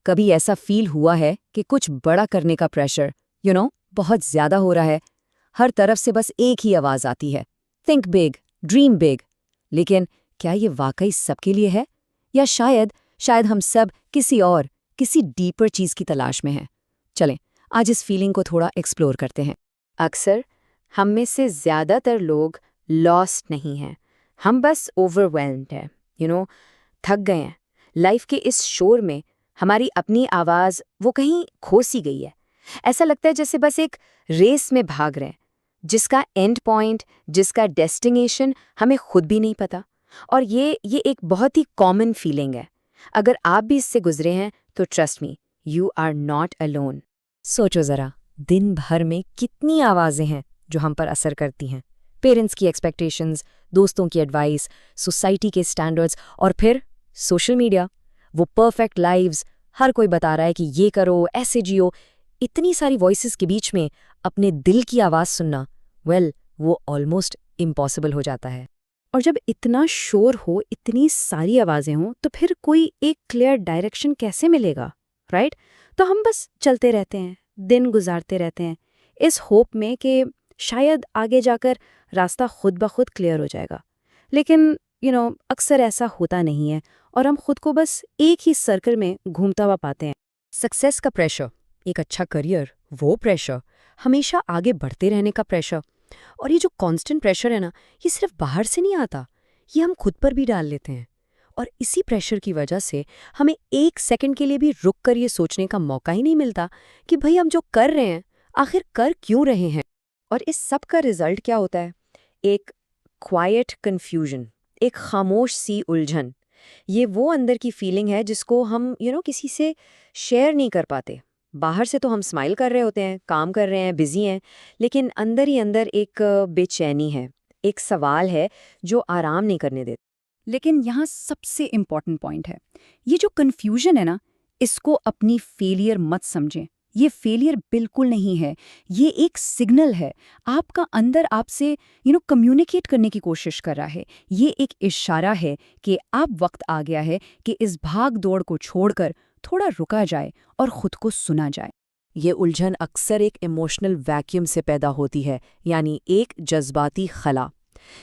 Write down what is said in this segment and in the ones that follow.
कभी ऐसा फील हुआ है कि कुछ बड़ा करने का प्रेशर बहुत ज़्यादा हो रहा है? हर तरफ से बस एक ही आवाज़ आती है, थिंक बिग, ड्रीम बिग। लेकिन क्या ये वाकई सबके लिए है? या शायद हम सब किसी डीपर चीज़ की तलाश में हैं। चलें, आज इस फीलिंग को थोड़ा एक्सप्लोर करते हैं। अक्सर हम में से ज़्यादातर लोग लॉस्ट नहीं हैं, हम बस ओवरवेल्म्ड हैं, थक गए हैं। लाइफ के इस शोर में हमारी अपनी आवाज़ वो कहीं खो सी गई है। ऐसा लगता है जैसे बस एक रेस में भाग रहे हैं, जिसका एंड पॉइंट, जिसका डेस्टिनेशन हमें खुद भी नहीं पता। और ये एक बहुत ही कॉमन फीलिंग है। अगर आप भी इससे गुजरे हैं तो trust me, you are not alone. सोचो ज़रा, दिन भर में कितनी आवाज़ें हैं जो हम पर असर करती हैं। पेरेंट्स की एक्सपेक्टेशंस, दोस्तों की एडवाइस, सोसाइटी के स्टैंडर्ड्स और फिर सोशल मीडिया, वो परफेक्ट लाइव्स। हर कोई बता रहा है कि ये करो, ऐसे जियो। इतनी सारी वॉइसेस के बीच में अपने दिल की आवाज़ सुनना, वो ऑलमोस्ट इम्पॉसिबल हो जाता है। और जब इतना शोर हो, इतनी सारी आवाज़ें हों, तो फिर कोई एक क्लियर डायरेक्शन कैसे मिलेगा, राइट? तो हम बस चलते रहते हैं, दिन गुजारते रहते हैं, इस होप में कि शायद आगे जाकर रास्ता खुद ब खुद क्लियर हो जाएगा। लेकिन अक्सर ऐसा होता नहीं है और हम खुद को बस एक ही सर्कल में घूमता हुआ पाते हैं। सक्सेस का प्रेशर, एक अच्छा करियर, वो प्रेशर, हमेशा आगे बढ़ते रहने का प्रेशर। और ये जो कांस्टेंट प्रेशर है ना, ये सिर्फ बाहर से नहीं आता, ये हम खुद पर भी डाल लेते हैं। और इसी प्रेशर की वजह से हमें एक सेकंड के लिए भी रुक कर ये सोचने का मौका ही नहीं मिलता कि भाई हम जो कर रहे हैं आखिर कर क्यों रहे हैं। और इस सब का रिजल्ट क्या होता है? एक क्वाइट कन्फ्यूजन, एक खामोश सी उलझन। ये वो अंदर की फीलिंग है जिसको हम किसी से शेयर नहीं कर पाते। बाहर से तो हम स्माइल कर रहे होते हैं, काम कर रहे हैं, बिजी हैं, लेकिन अंदर ही अंदर एक बेचैनी है, एक सवाल है जो आराम नहीं करने देता। लेकिन यहाँ सबसे इम्पॉर्टेंट पॉइंट है, ये जो कन्फ्यूजन है ना, इसको अपनी फेलियर मत समझें। ये फेलियर बिल्कुल नहीं है, ये एक सिग्नल है। आपका अंदर आपसे कम्युनिकेट करने की कोशिश कर रहा है। ये एक इशारा है कि अब वक्त आ गया है कि इस भाग दौड़ को छोड़कर थोड़ा रुका जाए और खुद को सुना जाए। ये उलझन अक्सर एक इमोशनल वैक्यूम से पैदा होती है, यानी एक जज्बाती खला।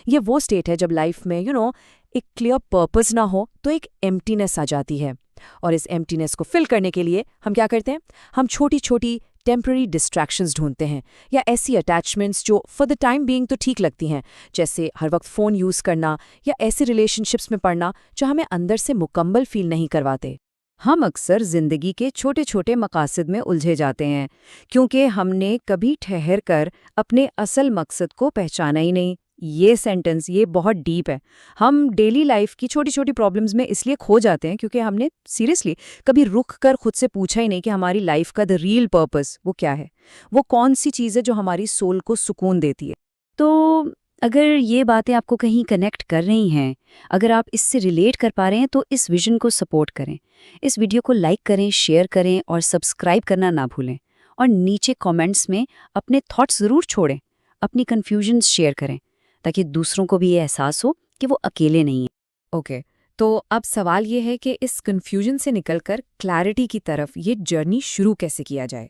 ये वो स्टेट है जब लाइफ में एक क्लियर पर्पस ना हो तो एक एम्प्टीनेस आ जाती है। और इस एम्प्टीनेस को फिल करने के लिए हम क्या करते हैं? हम छोटी छोटी टेम्पररी डिस्ट्रैक्शंस ढूंढते हैं, या ऐसी अटैचमेंट्स जो फॉर द टाइम बीइंग तो ठीक लगती हैं, जैसे हर वक्त फ़ोन यूज़ करना या ऐसे रिलेशनशिप्स में पड़ना जो हमें अंदर से मुकम्मल फील नहीं करवाते। हम अक्सर जिंदगी के छोटे छोटे मकासद में उलझे जाते हैं क्योंकि हमने कभी ठहर कर अपने असल मकसद को पहचाना ही नहीं। ये सेंटेंस ये बहुत डीप है। हम डेली लाइफ की छोटी छोटी प्रॉब्लम्स में इसलिए खो जाते हैं क्योंकि हमने सीरियसली कभी रुक कर खुद से पूछा ही नहीं कि हमारी लाइफ का द रियल पर्पस वो क्या है, वो कौन सी चीज़ है जो हमारी सोल को सुकून देती है। तो अगर ये बातें आपको कहीं कनेक्ट कर रही हैं, अगर आप इससे रिलेट कर पा रहे हैं, तो इस विजन को सपोर्ट करें। इस वीडियो को लाइक करें, शेयर करें और सब्सक्राइब करना ना भूलें। और नीचे कमेंट्स में अपने थॉट्स ज़रूर छोड़ें, अपनी कन्फ्यूजन्स शेयर करें, ताकि दूसरों को भी ये एहसास हो कि वो अकेले नहीं हैं। ओके, तो अब सवाल ये है कि इस कन्फ्यूजन से निकलकर क्लैरिटी की तरफ ये जर्नी शुरू कैसे किया जाए?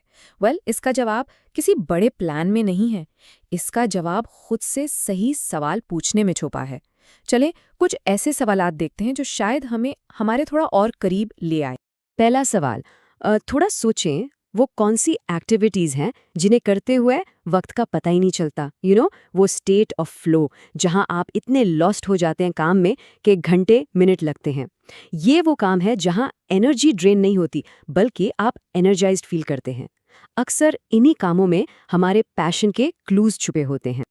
इसका जवाब किसी बड़े प्लान में नहीं है। इसका जवाब खुद से सही सवाल पूछने में छुपा है। चले कुछ ऐसे सवालात देखते हैं जो शायद हमें हमारे थोड़ा और करीब ले आए। पहला सवाल, थोड़ा सोचें, वो कौन सी एक्टिविटीज़ हैं जिन्हें करते हुए वक्त का पता ही नहीं चलता। वो स्टेट ऑफ फ्लो जहां आप इतने लॉस्ट हो जाते हैं काम में कि घंटे मिनट लगते हैं। ये वो काम है जहां एनर्जी ड्रेन नहीं होती, बल्कि आप एनर्जाइज्ड फील करते हैं। अक्सर इन्हीं कामों में हमारे पैशन के क्लूज छुपे होते हैं।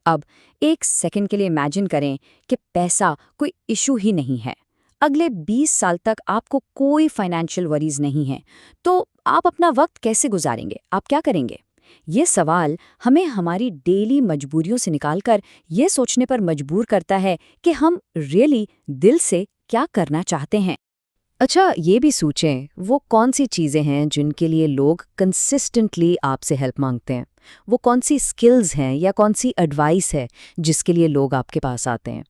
अब एक सेकंड के लिए इमेजिन करें कि पैसा कोई इशू ही नहीं है। अगले 20 साल तक आपको कोई फाइनेंशियल वरीज नहीं है, तो आप अपना वक्त कैसे गुजारेंगे? आप क्या करेंगे? ये सवाल हमें हमारी डेली मजबूरियों से निकालकर ये सोचने पर मजबूर करता है कि हम रियली दिल से क्या करना चाहते हैं। अच्छा, ये भी सोचें, वो कौन सी चीज़ें हैं जिनके लिए लोग कंसिस्टेंटली आपसे हेल्प मांगते हैं? वो कौन सी स्किल्स हैं या कौन सी एडवाइस है जिसके लिए लोग आपके पास आते हैं?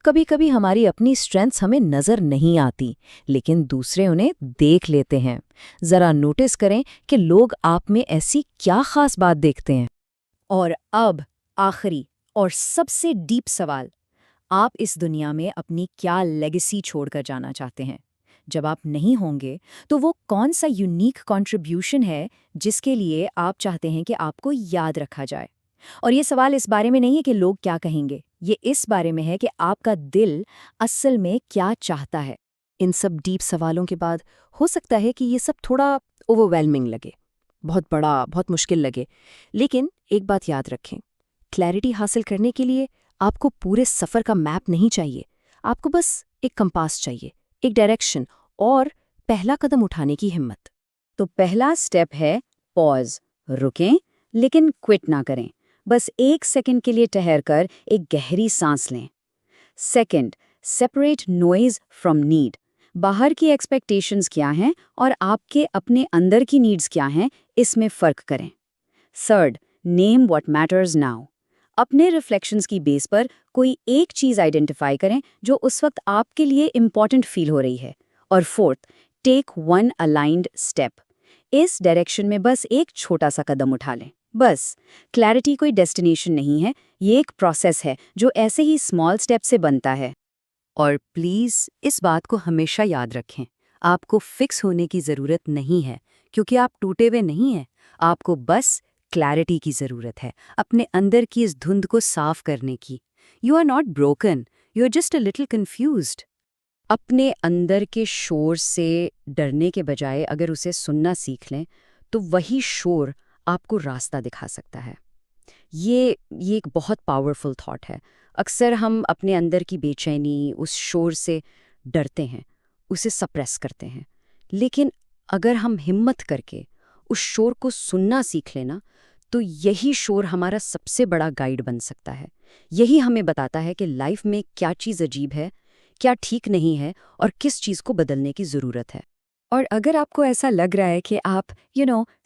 कभी कभी हमारी अपनी स्ट्रेंथ्स हमें नज़र नहीं आती, लेकिन दूसरे उन्हें देख लेते हैं। ज़रा नोटिस करें कि लोग आप में ऐसी क्या खास बात देखते हैं। और अब आखिरी और सबसे डीप सवाल, आप इस दुनिया में अपनी क्या लेगेसी छोड़कर जाना चाहते हैं? जब आप नहीं होंगे तो वो कौन सा यूनिक कंट्रीब्यूशन है जिसके लिए आप चाहते हैं कि आपको याद रखा जाए? और ये सवाल इस बारे में नहीं है कि लोग क्या कहेंगे, ये इस बारे में है कि आपका दिल असल में क्या चाहता है। इन सब डीप सवालों के बाद हो सकता है कि ये सब थोड़ा ओवरवेलमिंग लगे, बहुत बड़ा, बहुत मुश्किल लगे, लेकिन एक बात याद रखें, क्लैरिटी हासिल करने के लिए आपको पूरे सफ़र का मैप नहीं चाहिए। आपको बस एक कंपास चाहिए, एक डायरेक्शन और पहला कदम उठाने की हिम्मत। तो पहला स्टेप है पॉज, रुकें लेकिन क्विट ना करें, बस 1 सेकंड के लिए ठहर कर एक गहरी सांस लें। Second, separate noise from need, बाहर की एक्सपेक्टेशंस क्या हैं और आपके अपने अंदर की नीड्स क्या हैं, इसमें फ़र्क करें। Third, name what matters now, अपने रिफ्लेक्शंस की बेस पर कोई एक चीज़ आइडेंटिफाई करें जो उस वक्त आपके लिए इम्पॉर्टेंट फील हो रही है। और fourth, take one aligned step, इस डायरेक्शन में बस एक छोटा सा कदम उठा लें। बस, क्लैरिटी कोई डेस्टिनेशन नहीं है, ये एक प्रोसेस है जो ऐसे ही स्मॉल स्टेप से बनता है। और प्लीज़ इस बात को हमेशा याद रखें, आपको फिक्स होने की ज़रूरत नहीं है, क्योंकि आप टूटे हुए नहीं हैं। आपको बस क्लैरिटी की ज़रूरत है, अपने अंदर की इस धुंध को साफ करने की। You are not broken, you are just a little confused. अपने अंदर के शोर से डरने के बजाय अगर उसे सुनना सीख लें, तो वही शोर आपको रास्ता दिखा सकता है। ये एक बहुत पावरफुल थॉट है। अक्सर हम अपने अंदर की बेचैनी, उस शोर से डरते हैं, उसे सप्रेस करते हैं। लेकिन अगर हम हिम्मत करके उस शोर को सुनना सीख लेना, तो यही शोर हमारा सबसे बड़ा गाइड बन सकता है। यही हमें बताता है कि लाइफ में क्या चीज़ अजीब है, क्या ठीक नहीं है और किस चीज़ को बदलने की ज़रूरत है। और अगर आपको ऐसा लग रहा है कि आप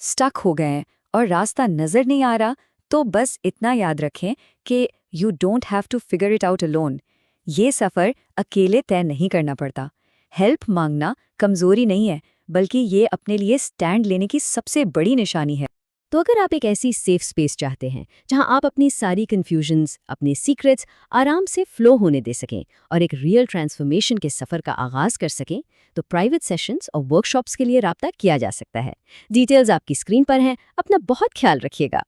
स्टक हो गए हैं और रास्ता नज़र नहीं आ रहा, तो बस इतना याद रखें कि you don't have to figure it out alone. ये सफ़र अकेले तय नहीं करना पड़ता। हेल्प मांगना कमज़ोरी नहीं है, बल्कि ये अपने लिए स्टैंड लेने की सबसे बड़ी निशानी है। तो अगर आप एक ऐसी सेफ स्पेस चाहते हैं जहां आप अपनी सारी कन्फ्यूजन्स, अपने सीक्रेट्स आराम से फ्लो होने दे सकें और एक रियल ट्रांसफॉर्मेशन के सफ़र का आगाज़ कर सकें, तो प्राइवेट सेशंस और वर्कशॉप्स के लिए राब्ता किया जा सकता है। डिटेल्स आपकी स्क्रीन पर हैं। अपना बहुत ख्याल रखिएगा।